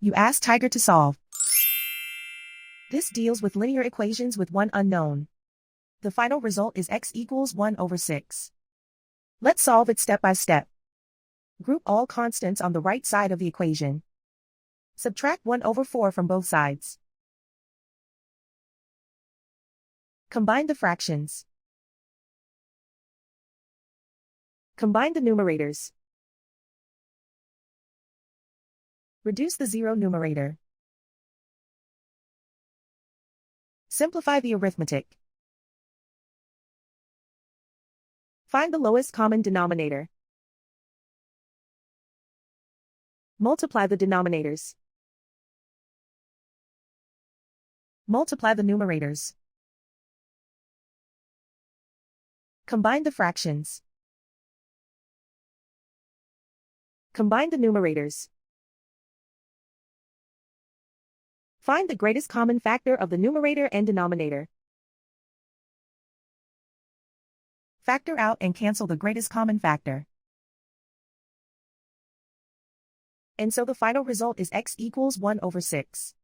You ask Tiger to solve. This deals with linear equations with one unknown. The final result is x equals 1 over 6. Let's solve it step by step. Group all constants on the right side of the equation. Subtract 1 over 4 from both sides. Combine the fractions. Combine the numerators. Reduce the zero numerator. Simplify the arithmetic. Find the lowest common denominator. Multiply the denominators. Multiply the numerators. Combine the fractions. Combine the numerators. Find the greatest common factor of the numerator and denominator. Factor out and cancel the greatest common factor. And so the final result is x equals 1 over 6.